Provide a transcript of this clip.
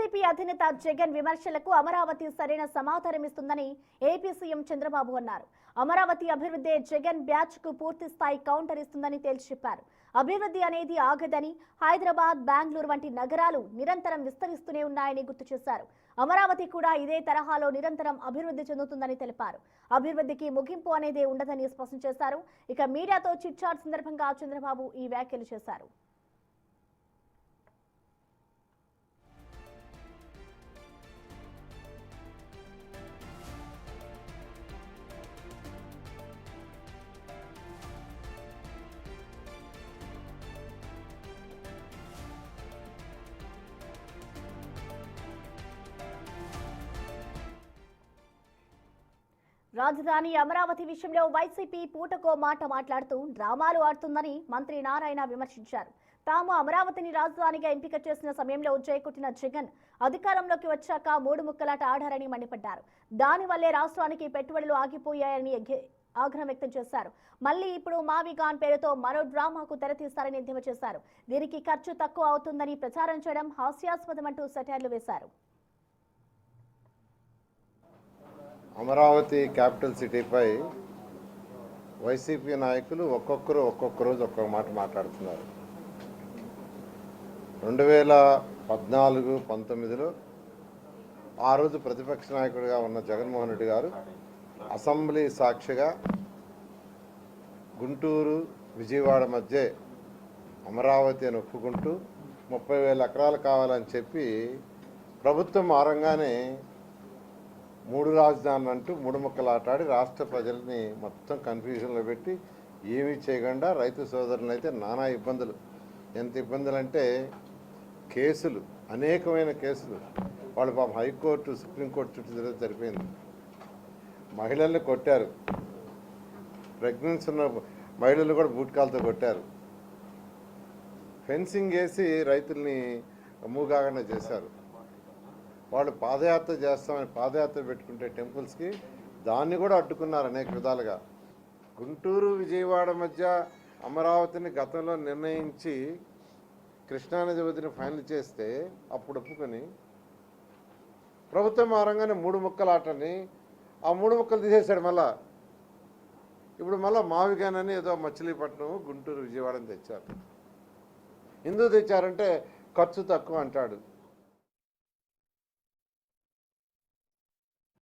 YCP అధినేత జగన్ విమర్శలకు అమరావతి సరైన సమాధానమిస్తుందని ఏపీ సీఎం చంద్రబాబు అన్నారు. అమరావతి అభివృద్ధి జగన్ బ్యాచ్ కు పూర్తి స్థాయి కౌంటర్ ఇస్తుందని తేల్చి చెప్పారు. అభివృద్ధి అనేది ఆగదని, హైదరాబాద్, బెంగళూరు వంటి నగరాలు నిరంతరం విస్తరిస్తూనే ఉన్నాయని గుర్తు చేశారు. అమరావతి కూడా ఇదే తరహాలో నిరంతరం అభివృద్ధి చెందుతుందని తెలిపారు. అభివృద్ధికి ముగింపు అనేదే ఉండదని స్పష్టం చేశారు. ఇక మీడియాతో చిట్ చాట్ సందర్భంగా చంద్రబాబు ఈ వ్యాఖ్యలు చేశారు. రాజధాని అమరావతి విషయంలో వైసీపీ పూటకో మాట మాట్లాడుతూ డ్రామాలు ఆడుతుందని మంత్రి నారాయణ విమర్శించారు. తాము అమరావతిని రాజధానిగా ఎంపిక చేసిన సమయంలో జయకొట్టిన జగన్ అధికారంలోకి వచ్చాక మూడు ముక్కలాట ఆడారని మండిపడ్డారు. దానివల్లే రాష్ట్రానికి పెట్టుబడులు ఆగిపోయాయని ఆగ్రహం వ్యక్తం చేశారు. మళ్లీ ఇప్పుడు మావిగాన్ పేరుతో మరో డ్రామాకు తెరతీస్తారని ఎద్దేవా చేశారు. దీనికి ఖర్చు తక్కువ అవుతుందని ప్రచారం చేయడం హాస్యాస్పదమంటూ సెటైర్లు వేశారు. అమరావతి క్యాపిటల్ సిటీపై వైసీపీ నాయకులు ఒక్కొక్క రోజు ఒక్కొక్క మాట మాట్లాడుతున్నారు. 2014-19లో ఆ రోజు ప్రతిపక్ష నాయకుడిగా ఉన్న జగన్మోహన్ రెడ్డి గారు అసెంబ్లీ సాక్షిగా గుంటూరు, విజయవాడ మధ్య అమరావతి అని ఒప్పుకుంటూ 30,000 ఎకరాలు కావాలని చెప్పి ప్రభుత్వం మారంగానే మూడు రాజధానులు అంటూ మూడు ముక్కలు ఆటాడి రాష్ట్ర ప్రజల్ని మొత్తం కన్ఫ్యూజన్లో పెట్టి ఏమీ చేయకుండా రైతు సోదరులను అయితే నానా ఇబ్బందులు. ఎంత ఇబ్బందులు అంటే కేసులు, అనేకమైన కేసులు. వాళ్ళు పాపం హైకోర్టు, సుప్రీంకోర్టు చుట్టూ తిరిగి సరిపోయింది. మహిళల్ని కొట్టారు, ప్రెగ్నెన్సీ ఉన్న మహిళలు కూడా బూట్కాలతో కొట్టారు. ఫెన్సింగ్ వేసి రైతుల్ని మూగాకుండా చేశారు. వాళ్ళు పాదయాత్ర చేస్తామని పాదయాత్ర పెట్టుకుంటే టెంపుల్స్కి దాన్ని కూడా అడ్డుకున్నారు అనేక విధాలుగా. గుంటూరు, విజయవాడ మధ్య అమరావతిని గతంలో నిర్ణయించి కృష్ణానది వదిన ఫైనల్ చేస్తే అప్పుడు ఒప్పుకొని ప్రభుత్వం మారంగానే మూడు ముక్కలు ఆటని ఆ మూడు ముక్కలు తీసేశాడు. ఇప్పుడు మళ్ళీ మావిగానని ఏదో మచిలీపట్నం, గుంటూరు, విజయవాడని తెచ్చారు. ఎందుకు తెచ్చారంటే ఖర్చు తక్కువ అంటాడు.